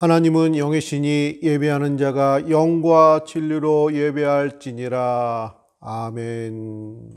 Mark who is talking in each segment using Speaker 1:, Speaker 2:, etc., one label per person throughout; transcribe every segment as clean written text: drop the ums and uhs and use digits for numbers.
Speaker 1: 하나님은 영이시니 예배하는 자가 영과 진리로 예배할지니라. 아멘.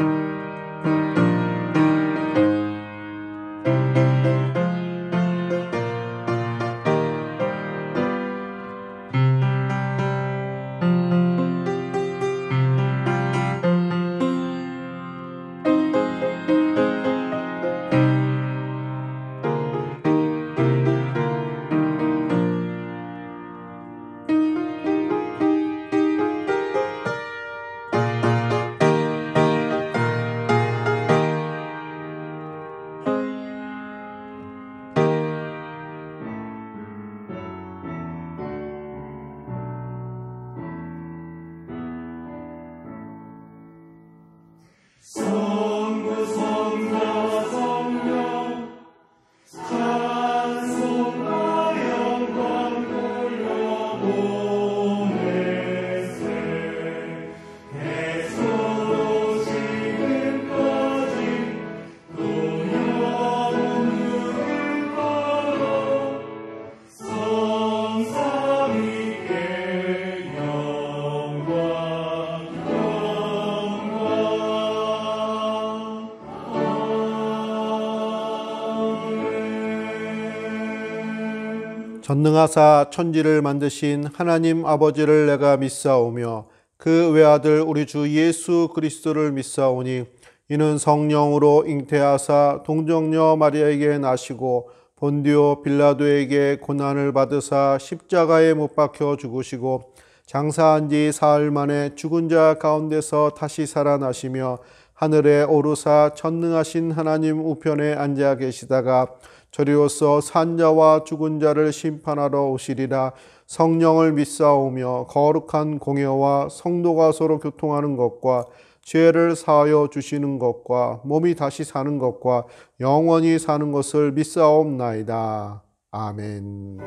Speaker 1: 전능하사 천지를 만드신 하나님 아버지를 내가 믿사오며 그 외아들 우리 주 예수 그리스도를 믿사오니 이는 성령으로 잉태하사 동정녀 마리아에게 나시고 본디오 빌라도에게 고난을 받으사 십자가에 못 박혀 죽으시고 장사한 지 사흘 만에 죽은 자 가운데서 다시 살아나시며 하늘에 오르사 전능하신 하나님 우편에 앉아 계시다가 저리로서 산자와 죽은 자를 심판하러 오시리라. 성령을 믿사오며 거룩한 공예와 성도가 서로 교통하는 것과 죄를 사하여 주시는 것과 몸이 다시 사는 것과 영원히 사는 것을 믿사옵나이다. 아멘.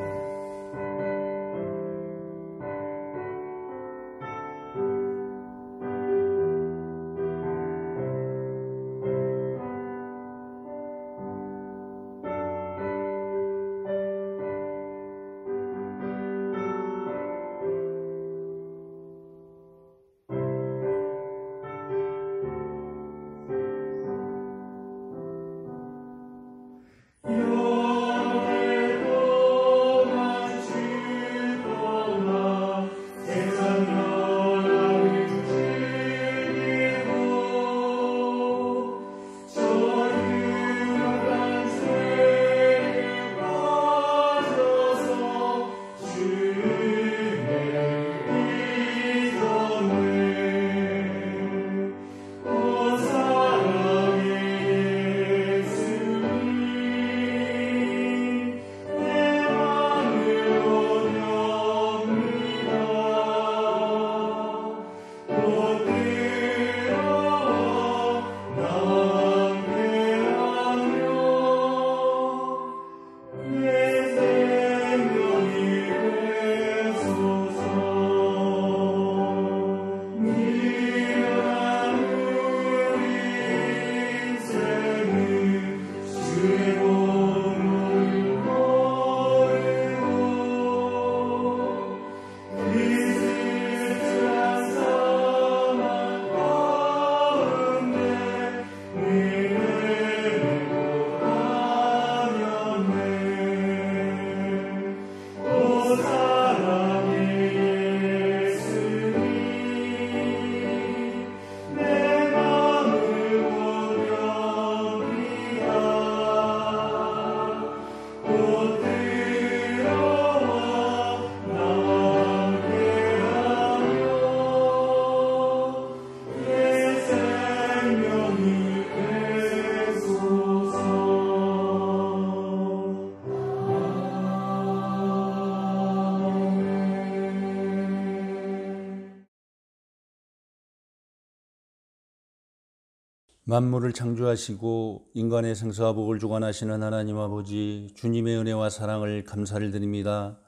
Speaker 2: 만물을 창조하시고 인간의 생사와 복을 주관하시는 하나님 아버지, 주님의 은혜와 사랑을 감사를 드립니다.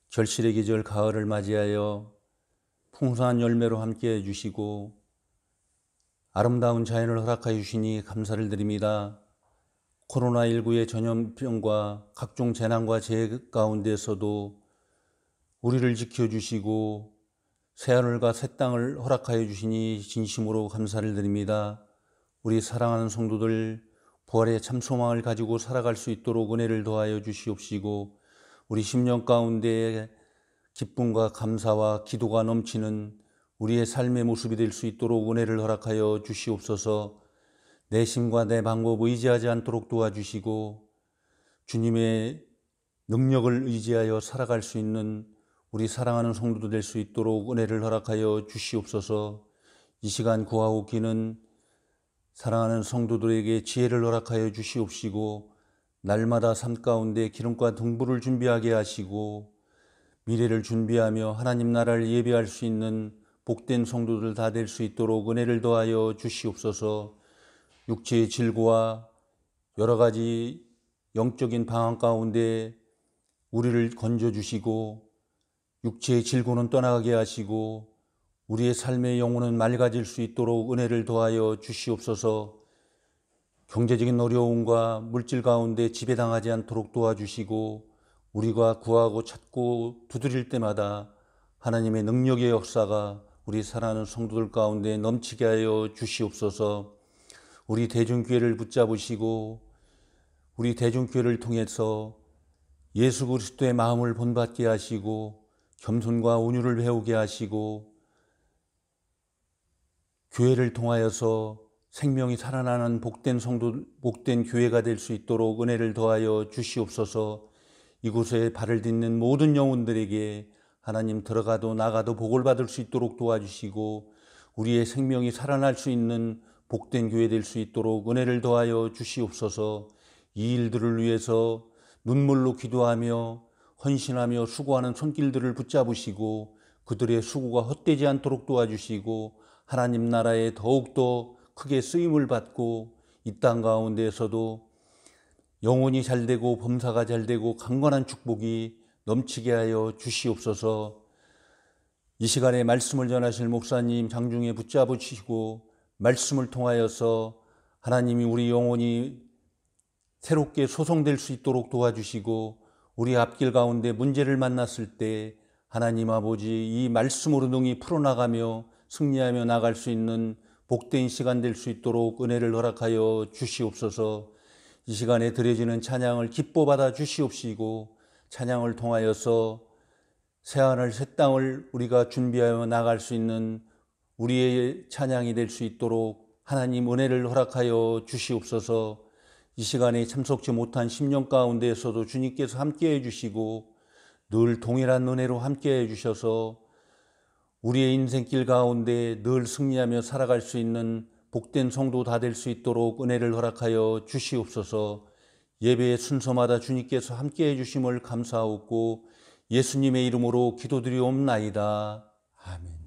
Speaker 2: 결실의 계절 가을을 맞이하여 풍성한 열매로 함께해 주시고 아름다운 자연을 허락하여 주시니 감사를 드립니다. 코로나19의 전염병과 각종 재난과 재해 가운데서도 우리를 지켜주시고 새하늘과 새 땅을 허락하여 주시니 진심으로 감사를 드립니다. 우리 사랑하는 성도들 부활의 참 소망을 가지고 살아갈 수 있도록 은혜를 더하여 주시옵시고 우리 심령 가운데 기쁨과 감사와 기도가 넘치는 우리의 삶의 모습이 될 수 있도록 은혜를 허락하여 주시옵소서. 내 힘과 내 방법 의지하지 않도록 도와주시고 주님의 능력을 의지하여 살아갈 수 있는 우리 사랑하는 성도도 될 수 있도록 은혜를 허락하여 주시옵소서. 이 시간 구하고 기는 사랑하는 성도들에게 지혜를 허락하여 주시옵시고 날마다 삶 가운데 기름과 등불을 준비하게 하시고 미래를 준비하며 하나님 나라를 예배할 수 있는 복된 성도들 다 될 수 있도록 은혜를 더하여 주시옵소서. 육체의 질고와 여러 가지 영적인 방황 가운데 우리를 건져주시고 육체의 질고는 떠나게 하시고 우리의 삶의 영혼은 맑아질 수 있도록 은혜를 더하여 주시옵소서. 경제적인 어려움과 물질 가운데 지배당하지 않도록 도와주시고 우리가 구하고 찾고 두드릴 때마다 하나님의 능력의 역사가 우리 사랑하는 성도들 가운데 넘치게 하여 주시옵소서. 우리 대중교회를 붙잡으시고 우리 대중교회를 통해서 예수 그리스도의 마음을 본받게 하시고 겸손과 온유를 배우게 하시고 교회를 통하여서 생명이 살아나는 복된 성도, 복된 교회가 될 수 있도록 은혜를 더하여 주시옵소서. 이곳에 발을 딛는 모든 영혼들에게 하나님 들어가도 나가도 복을 받을 수 있도록 도와주시고 우리의 생명이 살아날 수 있는 복된 교회 될 수 있도록 은혜를 더하여 주시옵소서. 이 일들을 위해서 눈물로 기도하며 헌신하며 수고하는 손길들을 붙잡으시고 그들의 수고가 헛되지 않도록 도와주시고 하나님 나라에 더욱더 크게 쓰임을 받고 이 땅 가운데에서도 영혼이 잘되고 범사가 잘되고 강건한 축복이 넘치게 하여 주시옵소서. 이 시간에 말씀을 전하실 목사님 장중에 붙잡으시고 말씀을 통하여서 하나님이 우리 영혼이 새롭게 소성될 수 있도록 도와주시고 우리 앞길 가운데 문제를 만났을 때 하나님 아버지 이 말씀으로 능히 풀어나가며 승리하며 나갈 수 있는 복된 시간 될 수 있도록 은혜를 허락하여 주시옵소서. 이 시간에 드려지는 찬양을 기뻐 받아 주시옵시고 찬양을 통하여서 새하늘 새 땅을 우리가 준비하여 나갈 수 있는 우리의 찬양이 될 수 있도록 하나님 은혜를 허락하여 주시옵소서. 이 시간에 참석지 못한 심령 가운데에서도 주님께서 함께해 주시고 늘 동일한 은혜로 함께해 주셔서 우리의 인생길 가운데 늘 승리하며 살아갈 수 있는 복된 성도 다 될 수 있도록 은혜를 허락하여 주시옵소서. 예배의 순서마다 주님께서 함께해 주심을 감사하옵고 예수님의 이름으로 기도드리옵나이다. 아멘.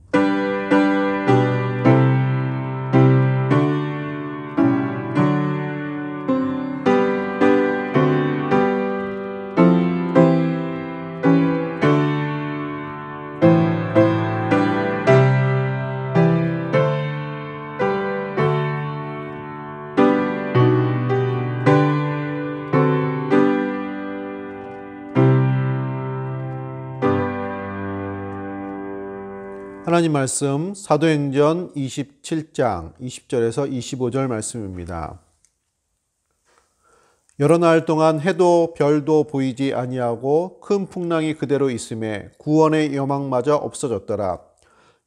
Speaker 1: 하나님 말씀 사도행전 27장 20절에서 25절 말씀입니다. 여러 날 동안 해도 별도 보이지 아니하고 큰 풍랑이 그대로 있음에 구원의 여망마저 없어졌더라.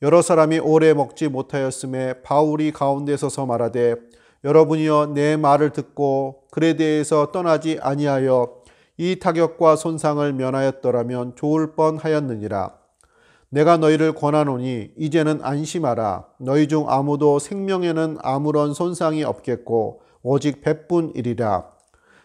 Speaker 1: 여러 사람이 오래 먹지 못하였음에 바울이 가운데 서서 말하되 여러분이여 내 말을 듣고 글에 대해서 떠나지 아니하여 이 타격과 손상을 면하였더라면 좋을 뻔하였느니라. 내가 너희를 권하노니 이제는 안심하라. 너희 중 아무도 생명에는 아무런 손상이 없겠고 오직 배뿐이리라.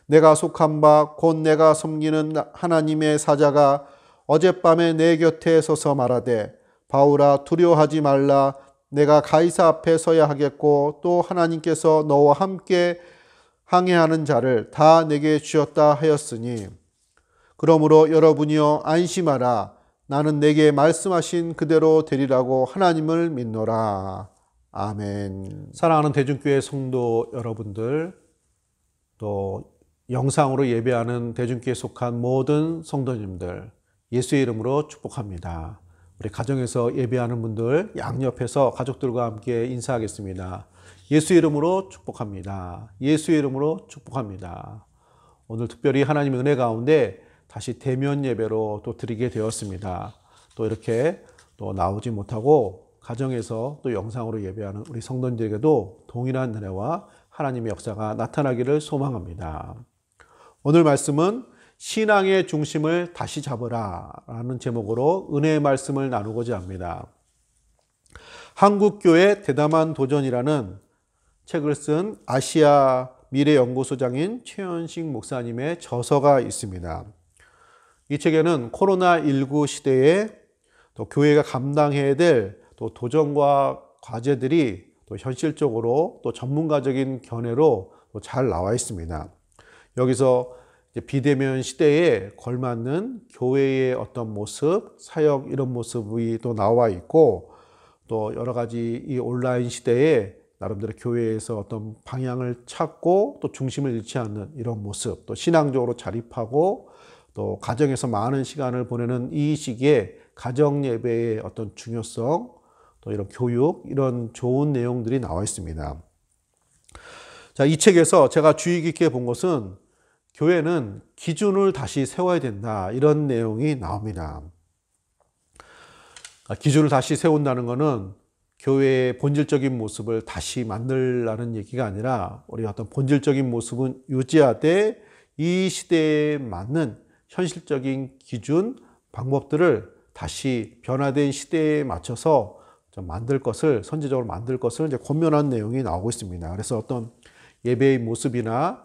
Speaker 1: 내가 속한 바 곧 내가 섬기는 하나님의 사자가 어젯밤에 내 곁에 서서 말하되 바울아 두려워하지 말라. 내가 가이사 앞에 서야 하겠고 또 하나님께서 너와 함께 항해하는 자를 다 내게 주셨다 하였으니 그러므로 여러분이여 안심하라. 나는 내게 말씀하신 그대로 되리라고 하나님을 믿노라. 아멘. 사랑하는 대중교회 성도 여러분들, 또 영상으로 예배하는 대중교회에 속한 모든 성도님들 예수의 이름으로 축복합니다. 우리 가정에서 예배하는 분들 양옆에서 가족들과 함께 인사하겠습니다. 예수의 이름으로 축복합니다. 예수의 이름으로 축복합니다. 오늘 특별히 하나님의 은혜 가운데 다시 대면 예배로 또 드리게 되었습니다. 또 이렇게 또 나오지 못하고 가정에서 또 영상으로 예배하는 우리 성도님들에게도 동일한 은혜와 하나님의 역사가 나타나기를 소망합니다. 오늘 말씀은 신앙의 중심을 다시 잡으라 라는 제목으로 은혜의 말씀을 나누고자 합니다. 한국교회 대담한 도전이라는 책을 쓴 아시아 미래연구소장인 최현식 목사님의 저서가 있습니다. 이 책에는 코로나19 시대에 또 교회가 감당해야 될 또 도전과 과제들이 또 현실적으로 또 전문가적인 견해로 또 잘 나와 있습니다. 여기서 비대면 시대에 걸맞는 교회의 어떤 모습, 사역 이런 모습이 또 나와 있고 또 여러 가지 이 온라인 시대에 나름대로 교회에서 어떤 방향을 찾고 또 중심을 잃지 않는 이런 모습, 또 신앙적으로 자립하고 또 가정에서 많은 시간을 보내는 이 시기에 가정 예배의 어떤 중요성, 또 이런 교육, 이런 좋은 내용들이 나와 있습니다. 자, 이 책에서 제가 주의 깊게 본 것은 교회는 기준을 다시 세워야 된다, 이런 내용이 나옵니다. 기준을 다시 세운다는 것은 교회의 본질적인 모습을 다시 만들라는 얘기가 아니라 우리 어떤 본질적인 모습은 유지하되 이 시대에 맞는 현실적인 기준, 방법들을 다시 변화된 시대에 맞춰서 좀 만들 것을, 선제적으로 만들 것을 이제 권면한 내용이 나오고 있습니다. 그래서 어떤 예배의 모습이나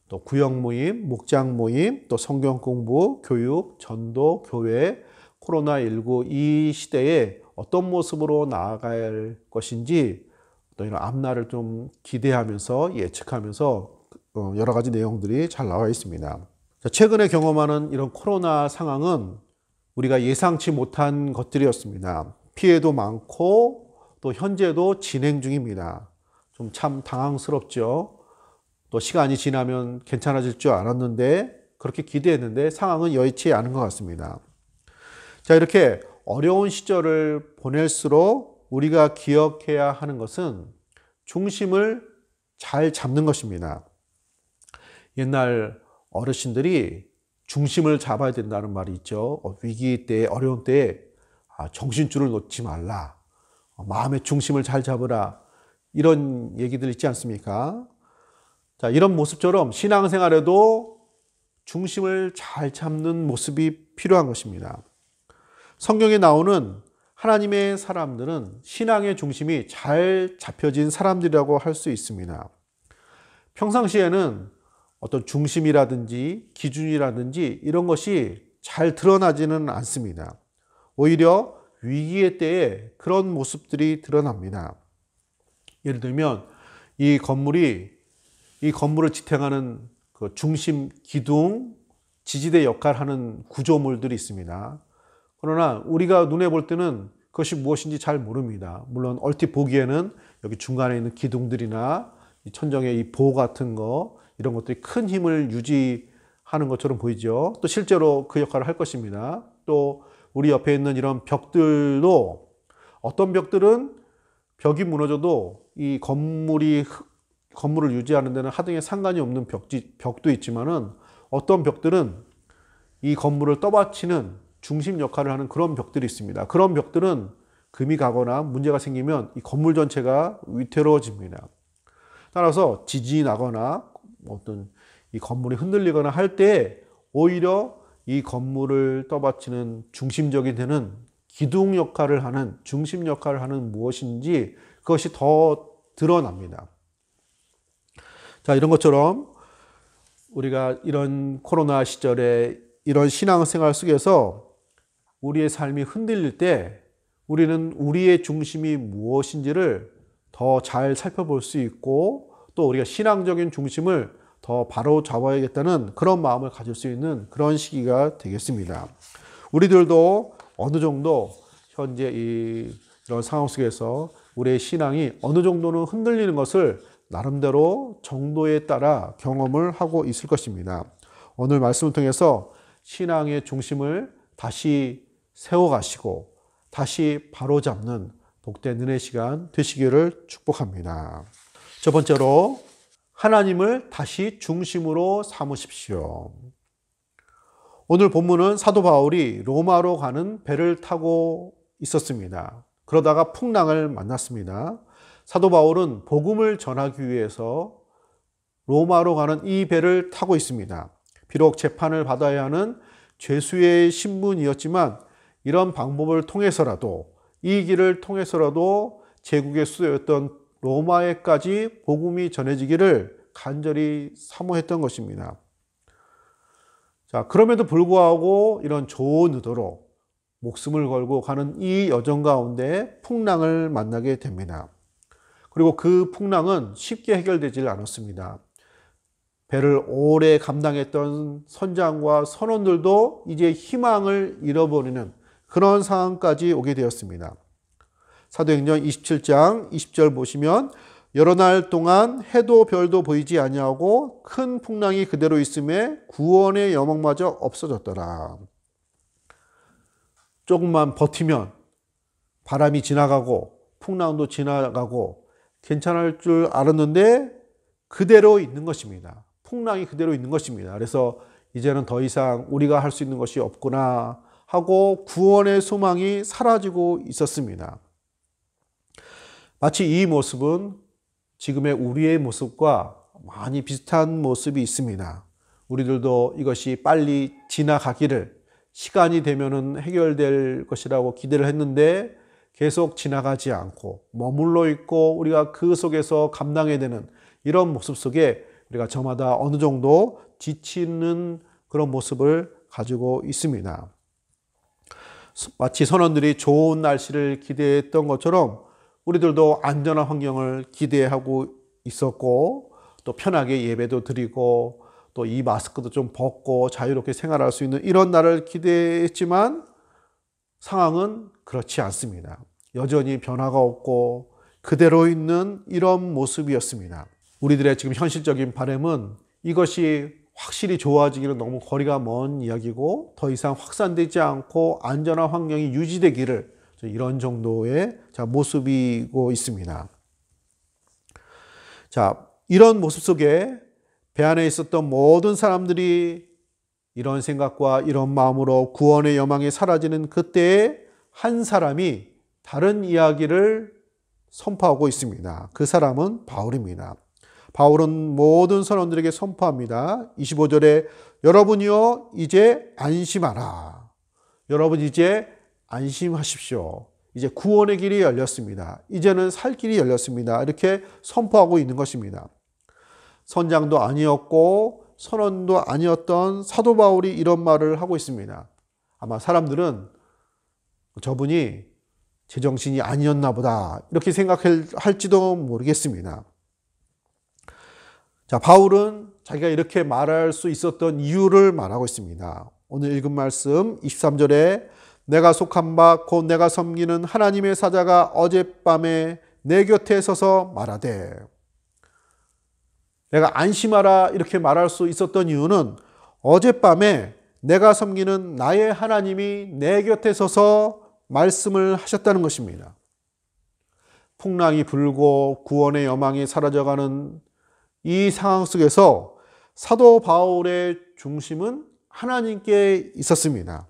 Speaker 1: 또 구역 모임, 목장 모임, 또 성경 공부, 교육, 전도, 교회, 코로나19 이 시대에 어떤 모습으로 나아가야 할 것인지 또 이런 앞날을 좀 기대하면서 예측하면서 여러 가지 내용들이 잘 나와 있습니다. 최근에 경험하는 이런 코로나 상황은 우리가 예상치 못한 것들이었습니다. 피해도 많고 또 현재도 진행 중입니다. 좀 참 당황스럽죠. 또 시간이 지나면 괜찮아질 줄 알았는데 그렇게 기대했는데 상황은 여의치 않은 것 같습니다. 자, 이렇게 어려운 시절을 보낼수록 우리가 기억해야 하는 것은 중심을 잘 잡는 것입니다. 옛날 어르신들이 중심을 잡아야 된다는 말이 있죠. 위기 때, 어려운 때에 정신줄을 놓지 말라. 마음의 중심을 잘 잡으라. 이런 얘기들 있지 않습니까? 자, 이런 모습처럼 신앙생활에도 중심을 잘 잡는 모습이 필요한 것입니다. 성경에 나오는 하나님의 사람들은 신앙의 중심이 잘 잡혀진 사람들이라고 할 수 있습니다. 평상시에는 어떤 중심이라든지 기준이라든지 이런 것이 잘 드러나지는 않습니다. 오히려 위기의 때에 그런 모습들이 드러납니다. 예를 들면 이 건물을 지탱하는 그 중심 기둥, 지지대 역할을 하는 구조물들이 있습니다. 그러나 우리가 눈에 볼 때는 그것이 무엇인지 잘 모릅니다. 물론 얼핏 보기에는 여기 중간에 있는 기둥들이나 천정의 이 보 같은 거, 이런 것들이 큰 힘을 유지하는 것처럼 보이죠. 또 실제로 그 역할을 할 것입니다. 또 우리 옆에 있는 이런 벽들도 어떤 벽들은 벽이 무너져도 이 건물을 유지하는 데는 하등에 상관이 없는 벽도 있지만은 어떤 벽들은 이 건물을 떠받치는 중심 역할을 하는 그런 벽들이 있습니다. 그런 벽들은 금이 가거나 문제가 생기면 이 건물 전체가 위태로워집니다. 따라서 지진이 나거나 어떤 이 건물이 흔들리거나 할 때 오히려 이 건물을 떠받치는 중심적이 되는 기둥 역할을 하는, 중심 역할을 하는 무엇인지 그것이 더 드러납니다. 자, 이런 것처럼 우리가 이런 코로나 시절에 이런 신앙생활 속에서 우리의 삶이 흔들릴 때 우리는 우리의 중심이 무엇인지를 더 잘 살펴볼 수 있고 또 우리가 신앙적인 중심을 더 바로 잡아야겠다는 그런 마음을 가질 수 있는 그런 시기가 되겠습니다. 우리들도 어느 정도 현재 이런 상황 속에서 우리의 신앙이 어느 정도는 흔들리는 것을 나름대로 정도에 따라 경험을 하고 있을 것입니다. 오늘 말씀을 통해서 신앙의 중심을 다시 세워가시고 다시 바로잡는 복된 은혜 시간 되시기를 축복합니다. 첫 번째로 하나님을 다시 중심으로 삼으십시오. 오늘 본문은 사도 바울이 로마로 가는 배를 타고 있었습니다. 그러다가 풍랑을 만났습니다. 사도 바울은 복음을 전하기 위해서 로마로 가는 이 배를 타고 있습니다. 비록 재판을 받아야 하는 죄수의 신분이었지만 이런 방법을 통해서라도, 이 길을 통해서라도 제국의 수도였던 로마에까지 복음이 전해지기를 간절히 사모했던 것입니다. 자, 그럼에도 불구하고 이런 좋은 의도로 목숨을 걸고 가는 이 여정 가운데 풍랑을 만나게 됩니다. 그리고 그 풍랑은 쉽게 해결되질 않았습니다. 배를 오래 감당했던 선장과 선원들도 이제 희망을 잃어버리는 그런 상황까지 오게 되었습니다. 사도행전 27장 20절 보시면 여러 날 동안 해도 별도 보이지 아니하고 큰 풍랑이 그대로 있음에 구원의 여망마저 없어졌더라. 조금만 버티면 바람이 지나가고 풍랑도 지나가고 괜찮을 줄 알았는데 그대로 있는 것입니다. 풍랑이 그대로 있는 것입니다. 그래서 이제는 더 이상 우리가 할 수 있는 것이 없구나 하고 구원의 소망이 사라지고 있었습니다. 마치 이 모습은 지금의 우리의 모습과 많이 비슷한 모습이 있습니다. 우리들도 이것이 빨리 지나가기를, 시간이 되면은 해결될 것이라고 기대를 했는데 계속 지나가지 않고 머물러 있고 우리가 그 속에서 감당해야 되는 이런 모습 속에 우리가 저마다 어느 정도 지치는 그런 모습을 가지고 있습니다. 마치 선원들이 좋은 날씨를 기대했던 것처럼 우리들도 안전한 환경을 기대하고 있었고 또 편하게 예배도 드리고 또 이 마스크도 좀 벗고 자유롭게 생활할 수 있는 이런 날을 기대했지만 상황은 그렇지 않습니다. 여전히 변화가 없고 그대로 있는 이런 모습이었습니다. 우리들의 지금 현실적인 바람은 이것이 확실히 좋아지기는 너무 거리가 먼 이야기고 더 이상 확산되지 않고 안전한 환경이 유지되기를 이런 정도의 모습이고 있습니다. 자, 이런 모습 속에 배 안에 있었던 모든 사람들이 이런 생각과 이런 마음으로 구원의 여망이 사라지는 그때에 한 사람이 다른 이야기를 선포하고 있습니다. 그 사람은 바울입니다. 바울은 모든 선원들에게 선포합니다. 25절에 여러분이요 이제 안심하라. 여러분 이제 안심하십시오. 이제 구원의 길이 열렸습니다. 이제는 살 길이 열렸습니다. 이렇게 선포하고 있는 것입니다. 선장도 아니었고 선원도 아니었던 사도 바울이 이런 말을 하고 있습니다. 아마 사람들은 저분이 제정신이 아니었나 보다 이렇게 생각할지도 모르겠습니다. 자, 바울은 자기가 이렇게 말할 수 있었던 이유를 말하고 있습니다. 오늘 읽은 말씀 23절에 내가 속한 바 곧 내가 섬기는 하나님의 사자가 어젯밤에 내 곁에 서서 말하되, 내가 안심하라 이렇게 말할 수 있었던 이유는 어젯밤에 내가 섬기는 나의 하나님이 내 곁에 서서 말씀을 하셨다는 것입니다. 풍랑이 불고 구원의 여망이 사라져가는 이 상황 속에서 사도 바울의 중심은 하나님께 있었습니다.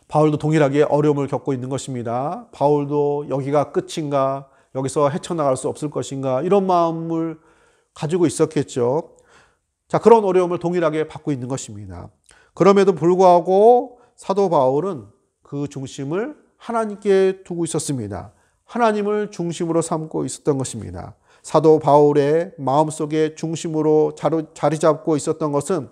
Speaker 1: 바울도 동일하게 어려움을 겪고 있는 것입니다. 바울도 여기가 끝인가, 여기서 헤쳐나갈 수 없을 것인가 이런 마음을 가지고 있었겠죠. 자, 그런 어려움을 동일하게 받고 있는 것입니다. 그럼에도 불구하고 사도 바울은 그 중심을 하나님께 두고 있었습니다. 하나님을 중심으로 삼고 있었던 것입니다. 사도 바울의 마음속에 중심으로 자리 잡고 있었던 것은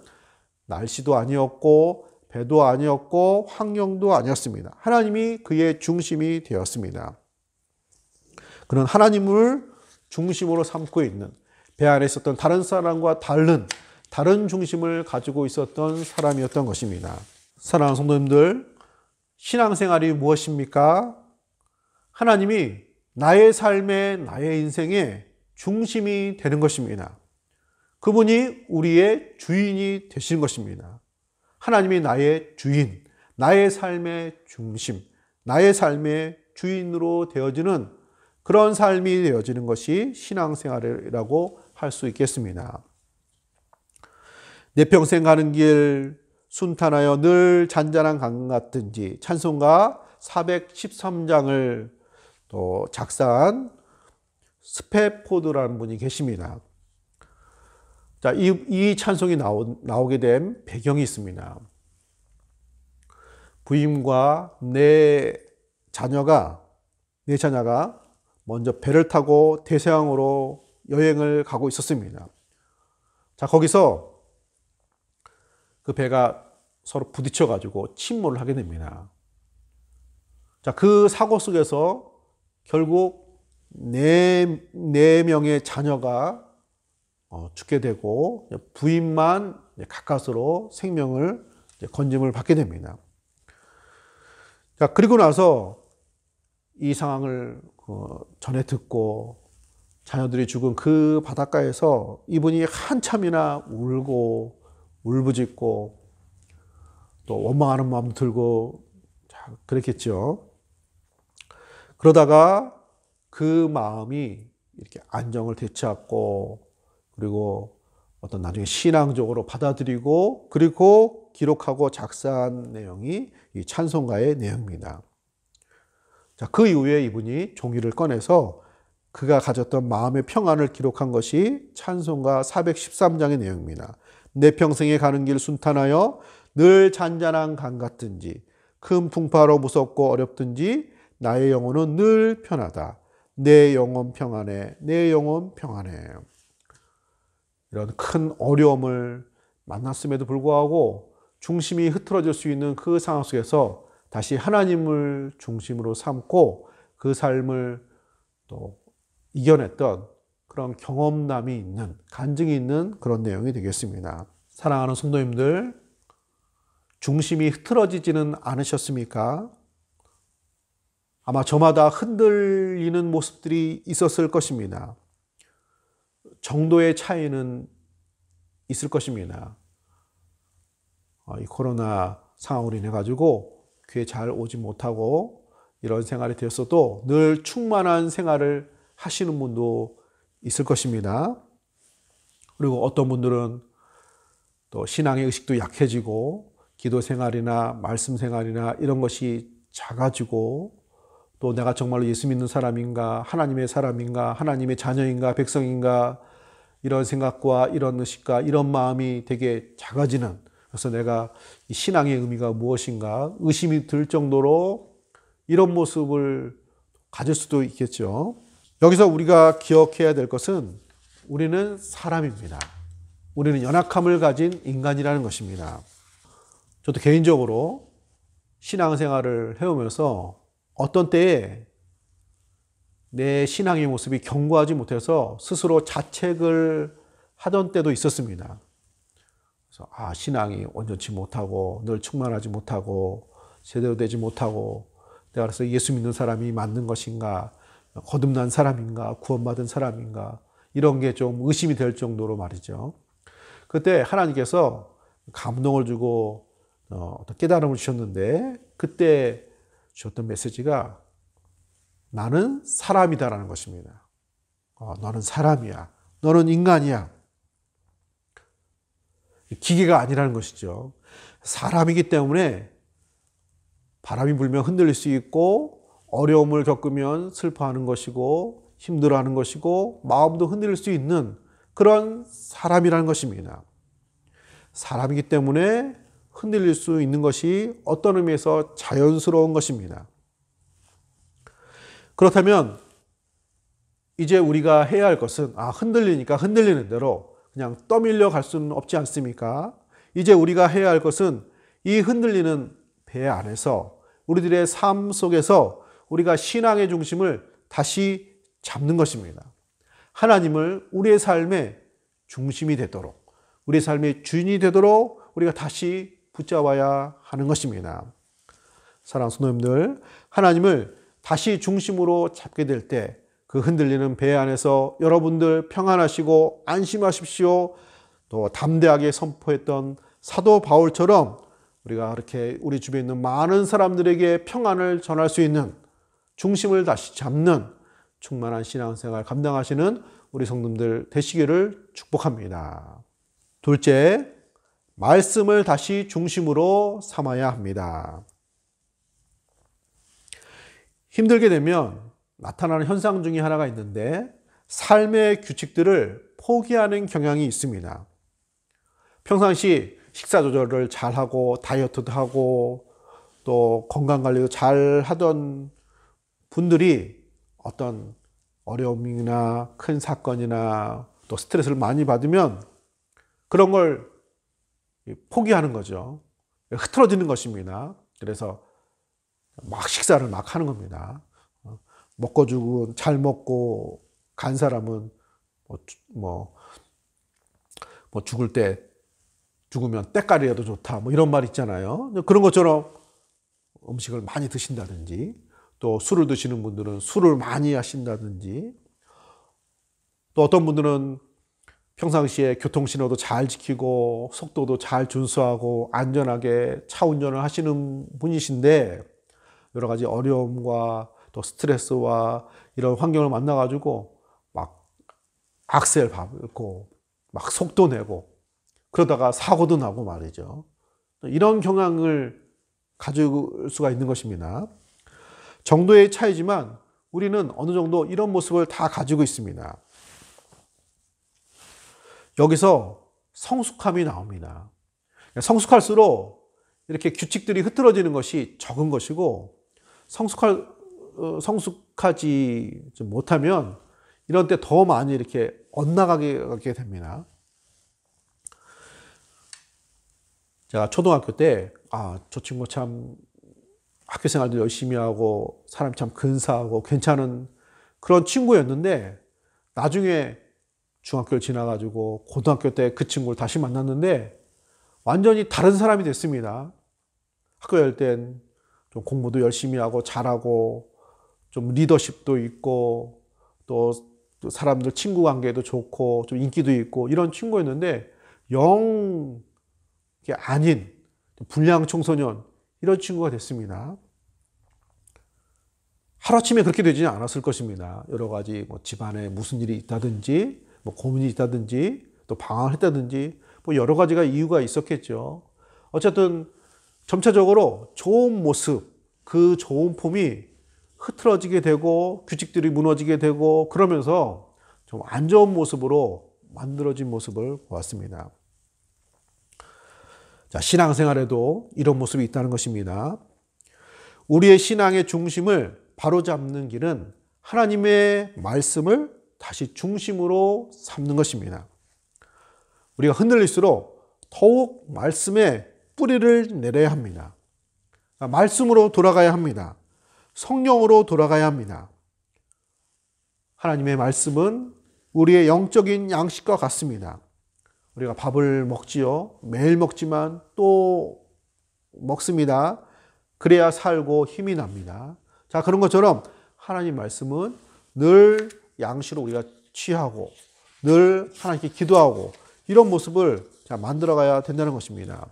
Speaker 1: 날씨도 아니었고 배도 아니었고 환경도 아니었습니다. 하나님이 그의 중심이 되었습니다. 그는 하나님을 중심으로 삼고 있는, 배 안에 있었던 다른 사람과 다른 중심을 가지고 있었던 사람이었던 것입니다. 사랑하는 성도님들, 신앙생활이 무엇입니까? 하나님이 나의 삶에, 나의 인생에 중심이 되는 것입니다. 그분이 우리의 주인이 되시는 것입니다. 하나님이 나의 주인, 나의 삶의 중심, 나의 삶의 주인으로 되어지는 그런 삶이 되어지는 것이 신앙생활이라고 할 수 있겠습니다. 내 평생 가는 길 순탄하여 늘 잔잔한 강 같든지 찬송가 413장을 또 작사한 스페포드라는 분이 계십니다. 자, 이 찬송이 나오게 된 배경이 있습니다. 부임과 내 자녀가 먼저 배를 타고 대서양으로 여행을 가고 있었습니다. 자, 거기서 그 배가 서로 부딪혀가지고 침몰을 하게 됩니다. 자, 그 사고 속에서 결국 네 명의 자녀가 죽게 되고 부인만 가까스로 생명을 건짐을 받게 됩니다. 자, 그리고 나서 이 상황을 전해 듣고 자녀들이 죽은 그 바닷가에서 이분이 한참이나 울고 울부짖고 또 원망하는 마음도 들고 그랬겠죠. 그러다가 그 마음이 이렇게 안정을 되찾고 그리고 어떤 나중에 신앙적으로 받아들이고 그리고 기록하고 작사한 내용이 이 찬송가의 내용입니다. 자, 그 이후에 이분이 종이를 꺼내서 그가 가졌던 마음의 평안을 기록한 것이 찬송가 413장의 내용입니다. 내 평생에 가는 길 순탄하여 늘 잔잔한 강 같든지 큰 풍파로 무섭고 어렵든지 나의 영혼은 늘 편하다. 내 영혼 평안해. 내 영혼 평안해. 이런 큰 어려움을 만났음에도 불구하고 중심이 흐트러질 수 있는 그 상황 속에서 다시 하나님을 중심으로 삼고 그 삶을 또 이겨냈던 그런 경험담이 있는, 간증이 있는 그런 내용이 되겠습니다. 사랑하는 성도님들, 중심이 흐트러지지는 않으셨습니까? 아마 저마다 흔들리는 모습들이 있었을 것입니다. 정도의 차이는 있을 것입니다. 이 코로나 상황으로 인해 가지고 교회 잘 오지 못하고 이런 생활이 되었어도 늘 충만한 생활을 하시는 분도 있을 것입니다. 그리고 어떤 분들은 또 신앙의 의식도 약해지고 기도 생활이나 말씀 생활이나 이런 것이 작아지고 또 내가 정말로 예수 믿는 사람인가, 하나님의 사람인가, 하나님의 자녀인가, 백성인가 이런 생각과 이런 의식과 이런 마음이 되게 작아지는, 그래서 내가 이 신앙의 의미가 무엇인가 의심이 들 정도로 이런 모습을 가질 수도 있겠죠. 여기서 우리가 기억해야 될 것은 우리는 사람입니다. 우리는 연약함을 가진 인간이라는 것입니다. 저도 개인적으로 신앙생활을 해오면서 어떤 때에 내 신앙의 모습이 견고하지 못해서 스스로 자책을 하던 때도 있었습니다. 그래서 신앙이 온전치 못하고 늘 충만하지 못하고 제대로 되지 못하고 내가 그래서 예수 믿는 사람이 맞는 것인가, 거듭난 사람인가, 구원받은 사람인가 이런 게 좀 의심이 될 정도로 말이죠. 그때 하나님께서 감동을 주고 어떤 깨달음을 주셨는데 그때 주셨던 메시지가 나는 사람이다라는 것입니다. 너는 사람이야. 너는 인간이야. 기계가 아니라는 것이죠. 사람이기 때문에 바람이 불면 흔들릴 수 있고 어려움을 겪으면 슬퍼하는 것이고 힘들어하는 것이고 마음도 흔들릴 수 있는 그런 사람이라는 것입니다. 사람이기 때문에 흔들릴 수 있는 것이 어떤 의미에서 자연스러운 것입니다. 그렇다면 이제 우리가 해야 할 것은 흔들리니까 흔들리는 대로 그냥 떠밀려 갈 수는 없지 않습니까? 이제 우리가 해야 할 것은 이 흔들리는 배 안에서 우리들의 삶 속에서 우리가 신앙의 중심을 다시 잡는 것입니다. 하나님을 우리의 삶의 중심이 되도록, 우리의 삶의 주인이 되도록 우리가 다시 붙잡아야 하는 것입니다. 사랑하는 성도님들, 하나님을 다시 중심으로 잡게 될 때 그 흔들리는 배 안에서 여러분들 평안하시고 안심하십시오. 또 담대하게 선포했던 사도 바울처럼 우리가 그렇게 우리 주변에 있는 많은 사람들에게 평안을 전할 수 있는, 중심을 다시 잡는 충만한 신앙생활 감당하시는 우리 성도들 되시기를 축복합니다. 둘째, 말씀을 다시 중심으로 삼아야 합니다. 힘들게 되면 나타나는 현상 중에 하나가 있는데 삶의 규칙들을 포기하는 경향이 있습니다. 평상시 식사 조절을 잘하고 다이어트도 하고 또 건강관리도 잘 하던 분들이 어떤 어려움이나 큰 사건이나 또 스트레스를 많이 받으면 그런 걸 포기하는 거죠. 흐트러지는 것입니다. 그래서 막 식사를 막 하는 겁니다. 먹고 죽은, 잘 먹고 간 사람은 죽을 때, 죽으면 때깔이라도 좋다, 이런 말 있잖아요. 그런 것처럼 음식을 많이 드신다든지, 또 술을 드시는 분들은 술을 많이 하신다든지, 또 어떤 분들은 평상시에 교통신호도 잘 지키고 속도도 잘 준수하고 안전하게 차 운전을 하시는 분이신데 여러 가지 어려움과 또 스트레스와 이런 환경을 만나가지고 막 악셀 밟고 막 속도 내고 그러다가 사고도 나고 말이죠. 이런 경향을 가질 수가 있는 것입니다. 정도의 차이지만 우리는 어느 정도 이런 모습을 다 가지고 있습니다. 여기서 성숙함이 나옵니다. 성숙할수록 이렇게 규칙들이 흐트러지는 것이 적은 것이고 성숙하지 못하면 이런 때 더 많이 이렇게 엇나가게 됩니다. 제가 초등학교 때 저 친구 참 학교 생활도 열심히 하고 사람 참 근사하고 괜찮은 그런 친구였는데 나중에 중학교를 지나가지고 고등학교 때 그 친구를 다시 만났는데 완전히 다른 사람이 됐습니다. 학교 갈 땐 좀 공부도 열심히 하고 잘하고 좀 리더십도 있고 또 사람들 친구 관계도 좋고 좀 인기도 있고 이런 친구였는데 영 아닌 불량 청소년 이런 친구가 됐습니다. 하루아침에 그렇게 되지는 않았을 것입니다. 여러 가지 집안에 무슨 일이 있다든지 고민이 있다든지 또 방황을 했다든지 여러 가지가 이유가 있었겠죠. 어쨌든 점차적으로 좋은 모습, 그 좋은 폼이 흐트러지게 되고 규칙들이 무너지게 되고 그러면서 좀 안 좋은 모습으로 만들어진 모습을 보았습니다. 자, 신앙생활에도 이런 모습이 있다는 것입니다. 우리의 신앙의 중심을 바로잡는 길은 하나님의 말씀을 다시 중심으로 삼는 것입니다. 우리가 흔들릴수록 더욱 말씀에 뿌리를 내려야 합니다. 말씀으로 돌아가야 합니다. 성령으로 돌아가야 합니다. 하나님의 말씀은 우리의 영적인 양식과 같습니다. 우리가 밥을 먹지요. 매일 먹지만 또 먹습니다. 그래야 살고 힘이 납니다. 자, 그런 것처럼 하나님 말씀은 늘 양식으로 우리가 취하고 늘 하나님께 기도하고 이런 모습을 만들어가야 된다는 것입니다.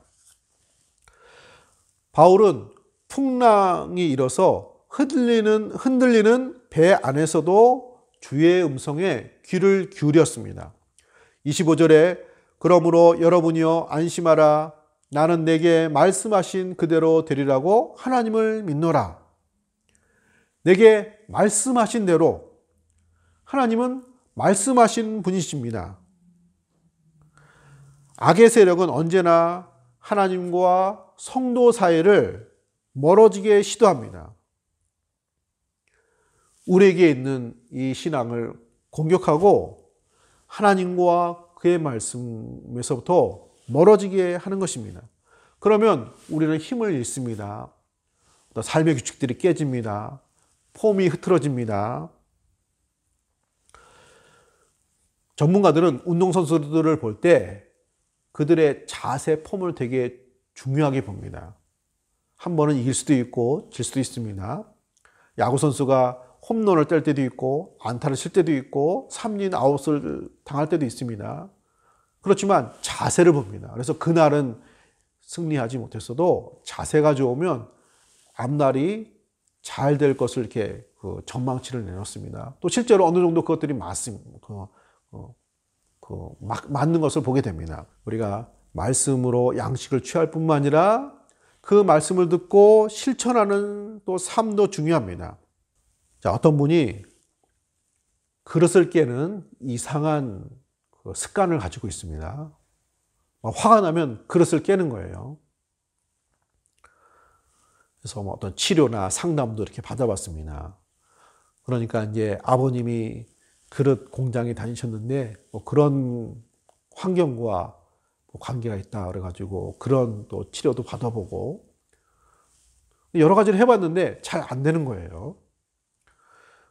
Speaker 1: 바울은 풍랑이 일어서 흔들리는 배 안에서도 주의 음성에 귀를 기울였습니다. 25절에 그러므로 여러분이여 안심하라. 나는 내게 말씀하신 그대로 되리라고 하나님을 믿노라. 내게 말씀하신 대로 하나님은 말씀하신 분이십니다. 악의 세력은 언제나 하나님과 성도 사이를 멀어지게 시도합니다. 우리에게 있는 이 신앙을 공격하고 하나님과 그의 말씀에서부터 멀어지게 하는 것입니다. 그러면 우리는 힘을 잃습니다. 삶의 규칙들이 깨집니다. 폼이 흐트러집니다. 전문가들은 운동선수들을 볼 때 그들의 자세 폼을 되게 중요하게 봅니다. 한 번은 이길 수도 있고 질 수도 있습니다. 야구선수가 홈런을 뗄 때도 있고 안타를 칠 때도 있고 3린 아웃을 당할 때도 있습니다. 그렇지만 자세를 봅니다. 그래서 그날은 승리하지 못했어도 자세가 좋으면 앞날이 잘 될 것을 이렇게 전망치를 내놓습니다. 또 실제로 어느 정도 그것들이 맞는 것을 보게 됩니다. 우리가 말씀으로 양식을 취할 뿐만 아니라 그 말씀을 듣고 실천하는 또 삶도 중요합니다. 자, 어떤 분이 그릇을 깨는 이상한 습관을 가지고 있습니다. 화가 나면 그릇을 깨는 거예요. 그래서 어떤 치료나 상담도 이렇게 받아봤습니다. 그러니까 이제 아버님이 그릇 공장에 다니셨는데 그런 환경과 관계가 있다 그래가지고 그런 또 치료도 받아보고 여러 가지를 해봤는데 잘 안 되는 거예요.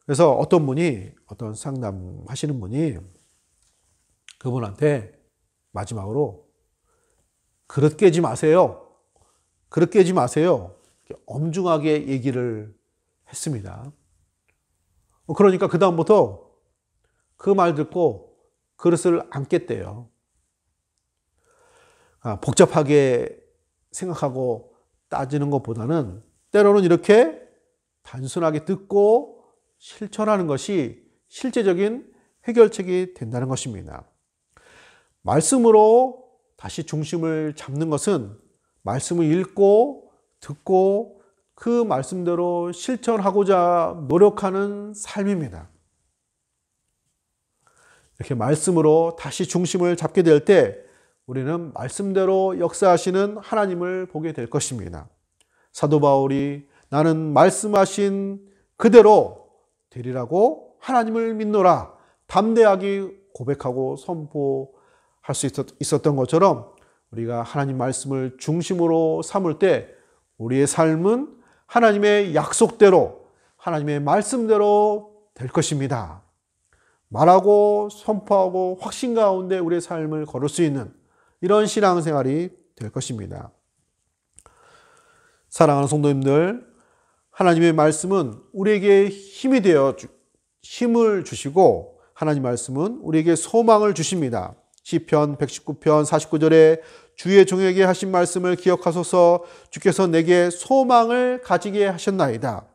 Speaker 1: 그래서 어떤 상담하시는 분이 그분한테 마지막으로 그릇 깨지 마세요. 그릇 깨지 마세요. 엄중하게 얘기를 했습니다. 그러니까 그다음부터 그 말 듣고 그릇을 안 깼대요. 복잡하게 생각하고 따지는 것보다는 때로는 이렇게 단순하게 듣고 실천하는 것이 실제적인 해결책이 된다는 것입니다. 말씀으로 다시 중심을 잡는 것은 말씀을 읽고 듣고 그 말씀대로 실천하고자 노력하는 삶입니다. 이렇게 말씀으로 다시 중심을 잡게 될 때 우리는 말씀대로 역사하시는 하나님을 보게 될 것입니다. 사도 바울이 나는 말씀하신 그대로 되리라고 하나님을 믿노라 담대하게 고백하고 선포할 수 있었던 것처럼 우리가 하나님 말씀을 중심으로 삼을 때 우리의 삶은 하나님의 약속대로 하나님의 말씀대로 될 것입니다. 말하고 선포하고 확신 가운데 우리의 삶을 걸을 수 있는 이런 신앙생활이 될 것입니다. 사랑하는 성도님들, 하나님의 말씀은 우리에게 힘을 주시고 하나님 말씀은 우리에게 소망을 주십니다. 시편 119편 49절에 주의 종에게 하신 말씀을 기억하소서 주께서 내게 소망을 가지게 하셨나이다.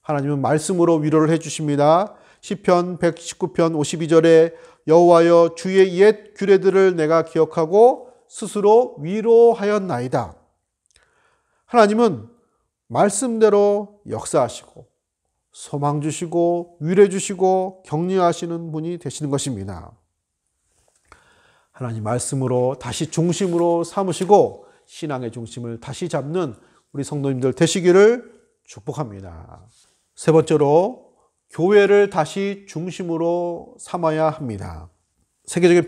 Speaker 1: 하나님은 말씀으로 위로를 해주십니다. 시편 119편 52절에 여호와여 주의 옛 규례들을 내가 기억하고 스스로 위로하였나이다. 하나님은 말씀대로 역사하시고 소망 주시고 위로해 주시고 격려하시는 분이 되시는 것입니다. 하나님 말씀으로 다시 중심으로 삼으시고 신앙의 중심을 다시 잡는 우리 성도님들 되시기를 축복합니다. 세 번째로 교회를 다시 중심으로 삼아야 합니다. 세계적인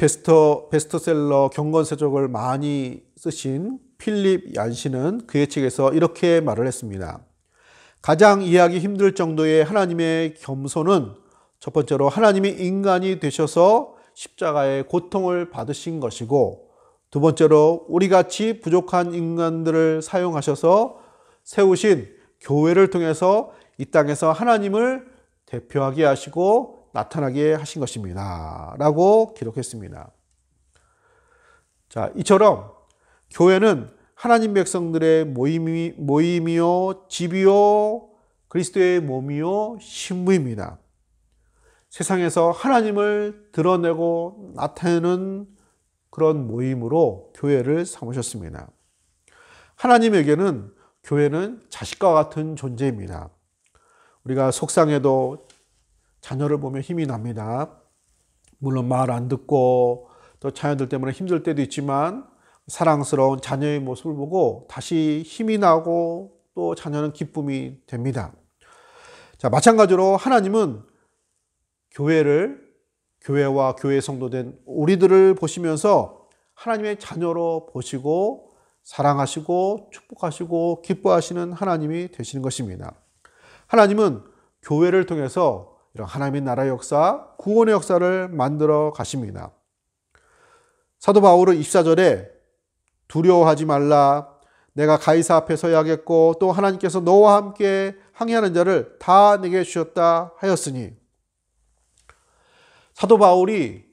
Speaker 1: 베스트셀러 경건세적을 많이 쓰신 필립 얀시는 그의 책에서 이렇게 말을 했습니다. 가장 이해하기 힘들 정도의 하나님의 겸손은 첫 번째로 하나님이 인간이 되셔서 십자가의 고통을 받으신 것이고 두 번째로 우리같이 부족한 인간들을 사용하셔서 세우신 교회를 통해서 이 땅에서 하나님을 대표하게 하시고 나타나게 하신 것입니다. 라고 기록했습니다. 자, 이처럼 교회는 하나님 백성들의 모임이요, 집이요, 그리스도의 몸이요, 신부입니다. 세상에서 하나님을 드러내고 나타내는 그런 모임으로 교회를 삼으셨습니다. 하나님에게는 교회는 자식과 같은 존재입니다. 우리가 속상해도 자녀를 보면 힘이 납니다. 물론 말 안 듣고 또 자녀들 때문에 힘들 때도 있지만 사랑스러운 자녀의 모습을 보고 다시 힘이 나고 또 자녀는 기쁨이 됩니다. 자, 마찬가지로 하나님은 교회와 교회 성도된 우리들을 보시면서 하나님의 자녀로 보시고 사랑하시고 축복하시고 기뻐하시는 하나님이 되시는 것입니다. 하나님은 교회를 통해서 이런 하나님의 나라의 역사, 구원의 역사를 만들어 가십니다. 사도 바울은 24절에 두려워하지 말라. 내가 가이사 앞에 서야겠고 또 하나님께서 너와 함께 항해하는 자를 다 내게 주셨다 하였으니, 사도 바울이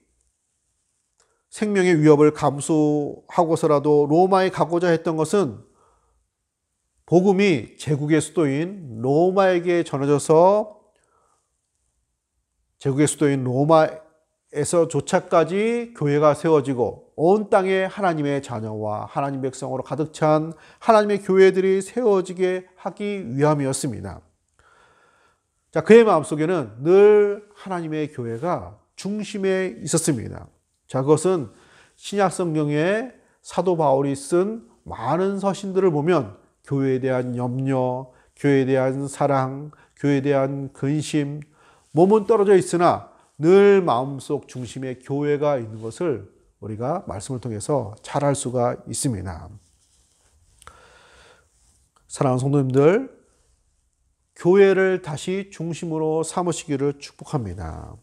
Speaker 1: 생명의 위협을 감수하고서라도 로마에 가고자 했던 것은 복음이 제국의 수도인 로마에게 전해져서 제국의 수도인 로마에서조차까지 교회가 세워지고 온 땅에 하나님의 자녀와 하나님 백성으로 가득 찬 하나님의 교회들이 세워지게 하기 위함이었습니다. 자, 그의 마음속에는 늘 하나님의 교회가 중심에 있었습니다. 자, 그것은 신약 성경에 사도 바울이 쓴 많은 서신들을 보면 교회에 대한 염려, 교회에 대한 사랑, 교회에 대한 근심, 몸은 떨어져 있으나 늘 마음속 중심에 교회가 있는 것을 우리가 말씀을 통해서 잘 알 수가 있습니다. 사랑하는 성도님들, 교회를 다시 중심으로 삼으시기를 축복합니다.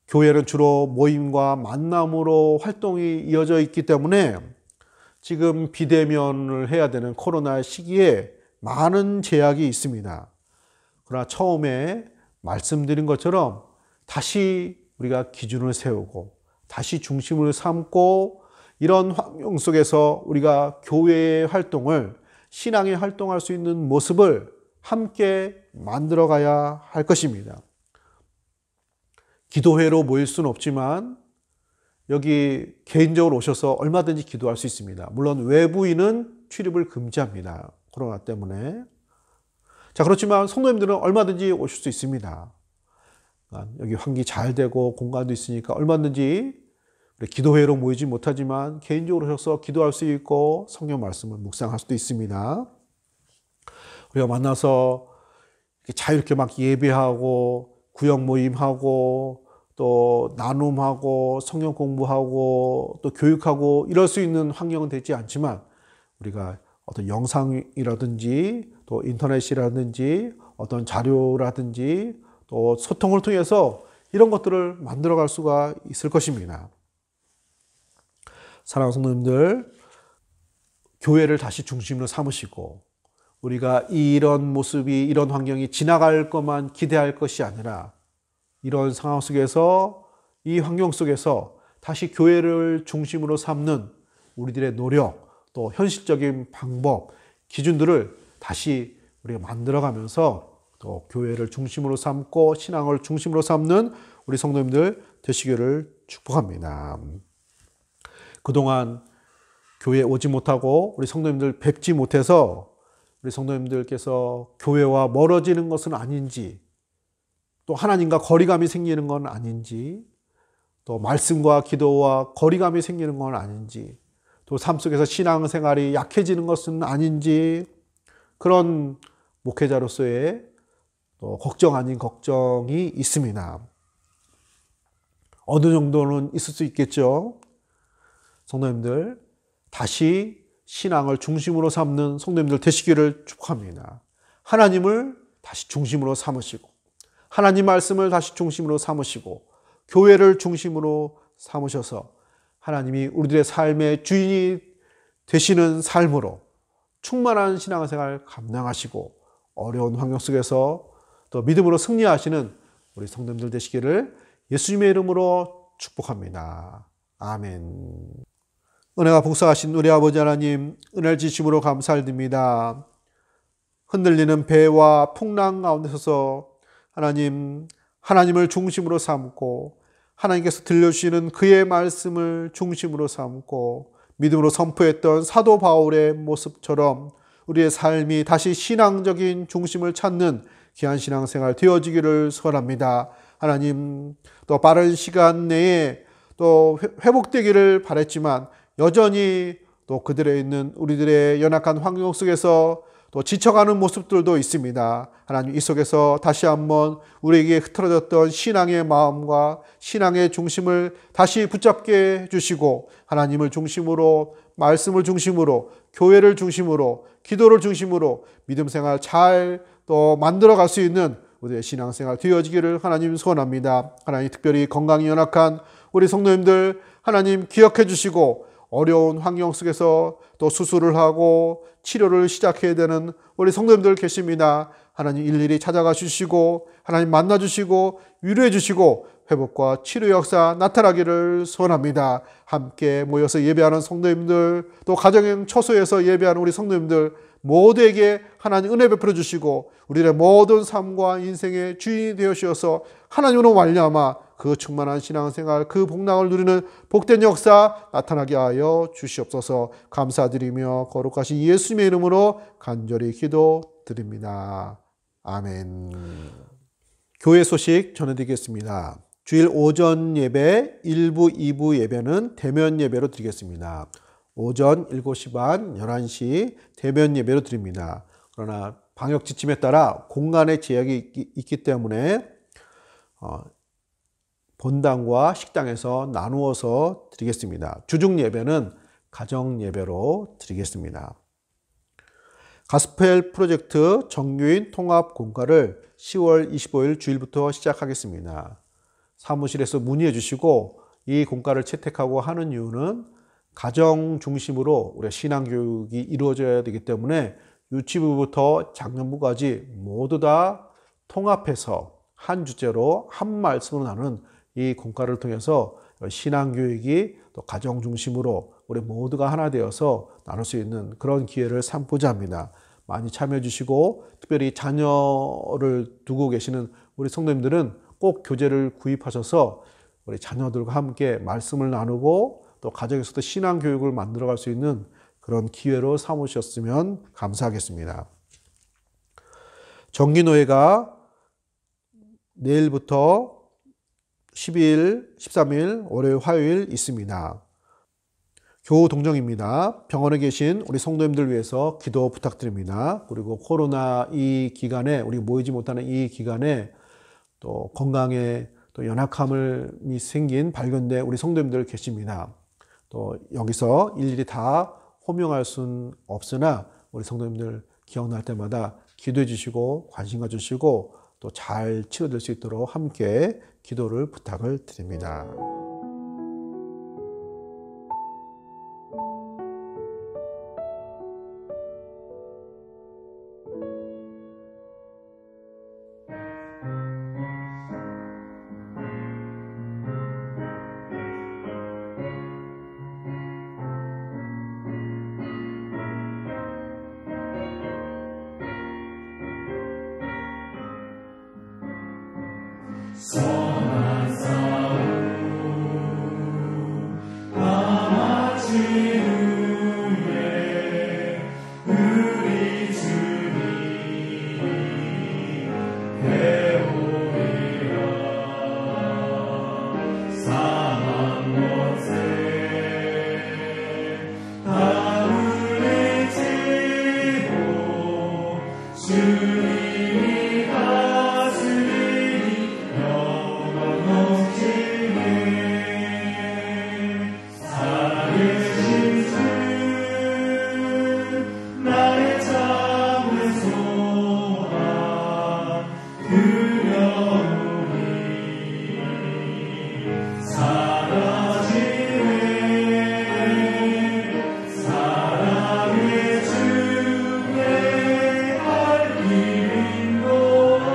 Speaker 1: 교회는 주로 모임과 만남으로 활동이 이어져 있기 때문에 지금 비대면을 해야 되는 코로나 시기에 많은 제약이 있습니다. 그러나 처음에 말씀드린 것처럼 다시 우리가 기준을 세우고 다시 중심을 삼고 이런 환경 속에서 우리가 교회의 활동을, 신앙의 활동할 수 있는 모습을 함께 만들어 가야 할 것입니다. 기도회로 모일 수는 없지만 여기 개인적으로 오셔서 얼마든지 기도할 수 있습니다. 물론 외부인은 출입을 금지합니다. 코로나 때문에. 자, 그렇지만 성도님들은 얼마든지 오실 수 있습니다. 여기 환기 잘 되고 공간도 있으니까 얼마든지 우리 기도회로 모이지 못하지만 개인적으로 오셔서 기도할 수 있고 성경 말씀을 묵상할 수도 있습니다. 우리가 만나서 자유롭게 막 예배하고 구역 모임하고 또 나눔하고 성경 공부하고 또 교육하고 이럴 수 있는 환경은 되지 않지만 우리가 어떤 영상이라든지 또 인터넷이라든지 어떤 자료라든지 또 소통을 통해서 이런 것들을 만들어갈 수가 있을 것입니다. 사랑하는 성도님들, 교회를 다시 중심으로 삼으시고 우리가 이런 모습이, 이런 환경이 지나갈 것만 기대할 것이 아니라 이런 상황 속에서, 이 환경 속에서 다시 교회를 중심으로 삼는 우리들의 노력, 또 현실적인 방법, 기준들을 다시 우리가 만들어가면서 또 교회를 중심으로 삼고 신앙을 중심으로 삼는 우리 성도님들 되시기를 축복합니다. 그동안 교회에 오지 못하고 우리 성도님들 뵙지 못해서 우리 성도님들께서 교회와 멀어지는 것은 아닌지, 또 하나님과 거리감이 생기는 건 아닌지, 또 말씀과 기도와 거리감이 생기는 건 아닌지, 또 삶 속에서 신앙생활이 약해지는 것은 아닌지, 그런 목회자로서의 또 걱정 아닌 걱정이 있습니다. 어느 정도는 있을 수 있겠죠. 성도님들, 다시 신앙을 중심으로 삼는 성도님들 되시기를 축복합니다. 하나님을 다시 중심으로 삼으시고, 하나님 말씀을 다시 중심으로 삼으시고, 교회를 중심으로 삼으셔서 하나님이 우리들의 삶의 주인이 되시는 삶으로 충만한 신앙생활 감당하시고 어려운 환경 속에서 또 믿음으로 승리하시는 우리 성도님들 되시기를 예수님의 이름으로 축복합니다. 아멘. 은혜가 복사하신 우리 아버지 하나님, 은혜를 지심으로 감사드립니다. 흔들리는 배와 풍랑 가운데 서서 하나님을 중심으로 삼고 하나님께서 들려주시는 그의 말씀을 중심으로 삼고 믿음으로 선포했던 사도 바울의 모습처럼 우리의 삶이 다시 신앙적인 중심을 찾는 귀한 신앙생활 되어지기를 소원합니다. 하나님, 또 빠른 시간 내에 또 회복되기를 바랬지만 여전히 또 그들에 있는 우리들의 연약한 환경 속에서 또 지쳐가는 모습들도 있습니다. 하나님, 이 속에서 다시 한번 우리에게 흐트러졌던 신앙의 마음과 신앙의 중심을 다시 붙잡게 해주시고 하나님을 중심으로, 말씀을 중심으로, 교회를 중심으로, 기도를 중심으로 믿음 생활 잘 또 만들어갈 수 있는 우리의 신앙생활 되어지기를 하나님 소원합니다. 하나님, 특별히 건강이 연약한 우리 성도님들 하나님 기억해 주시고 어려운 환경 속에서 또 수술을 하고 치료를 시작해야 되는 우리 성도님들 계십니다. 하나님 일일이 찾아가 주시고 하나님 만나 주시고 위로해 주시고 회복과 치료 역사 나타나기를 소원합니다. 함께 모여서 예배하는 성도님들, 또 가정 처소에서 예배하는 우리 성도님들 모두에게 하나님 은혜 베풀어 주시고 우리의 모든 삶과 인생의 주인이 되어 주셔서 하나님으로 말미암아 그 충만한 신앙생활, 그 복락을 누리는 복된 역사 나타나게 하여 주시옵소서. 감사드리며 거룩하신 예수님의 이름으로 간절히 기도드립니다. 아멘. 교회 소식 전해드리겠습니다. 주일 오전 예배 1부, 2부 예배는 대면 예배로 드리겠습니다. 오전 7시 반, 11시 대면 예배로 드립니다. 그러나 방역 지침에 따라 공간의 제약이 있기 때문에 본당과 식당에서 나누어서 드리겠습니다. 주중 예배는 가정 예배로 드리겠습니다. 가스펠 프로젝트 정교인 통합 공과를 10월 25일 주일부터 시작하겠습니다. 사무실에서 문의해 주시고 이 공과를 채택하고 하는 이유는 가정 중심으로 우리가 신앙교육이 이루어져야 되기 때문에 유치부부터 장년부까지 모두 다 통합해서 한 주제로 한 말씀으로 나누는 이 공과를 통해서 신앙교육이 또 가정 중심으로 우리 모두가 하나 되어서 나눌 수 있는 그런 기회를 삼고자 합니다. 많이 참여해 주시고 특별히 자녀를 두고 계시는 우리 성도님들은 꼭 교재를 구입하셔서 우리 자녀들과 함께 말씀을 나누고 또 가정에서도 신앙교육을 만들어갈 수 있는 그런 기회로 삼으셨으면 감사하겠습니다. 정기노회가 내일부터 12일, 13일, 월요일, 화요일 있습니다. 교우 동정입니다. 병원에 계신 우리 성도님들 위해서 기도 부탁드립니다. 그리고 코로나 이 기간에 우리 모이지 못하는 이 기간에 또 건강에 또 연약함이 생긴 발견된 우리 성도님들 계십니다. 또 여기서 일일이 다 호명할 수는 없으나 우리 성도님들 기억날 때마다 기도해 주시고 관심 가주시고 또 잘 치료될 수 있도록 함께 기도를 부탁을 드립니다.
Speaker 3: 선한 싸움 다 마친 후에 우리 주님 배우리라. 사망 못에 다 물리치고 주님이 다스리니 살아계신 주 나의 참된 소망 두려움이 사라지네. 사랑의 주께 할 길인 거니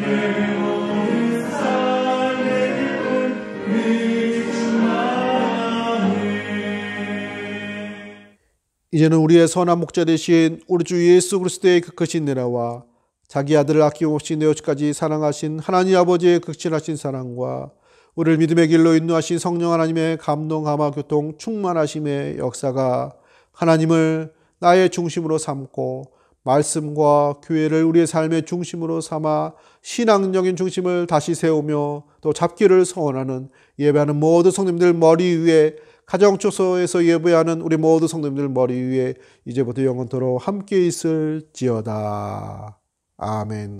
Speaker 3: 내 모든 삶의 길은 미주하네.
Speaker 1: 이제는 우리의 선한 목자 되신 우리 주 예수 그리스도의 그 크신 은혜와 자기 아들을 아낌없이 내어주까지 사랑하신 하나님 아버지의 극진하신 사랑과 우리를 믿음의 길로 인도하신 성령 하나님의 감동, 감화, 교통, 충만하심의 역사가 하나님을 나의 중심으로 삼고 말씀과 교회를 우리의 삶의 중심으로 삼아 신앙적인 중심을 다시 세우며 또 잡기를 소원하는 예배하는 모든 성도님들 머리 위에 가정초소에서 예배하는 우리 모든 성도님들 머리 위에 이제부터 영원토록 함께 있을지어다. 아멘.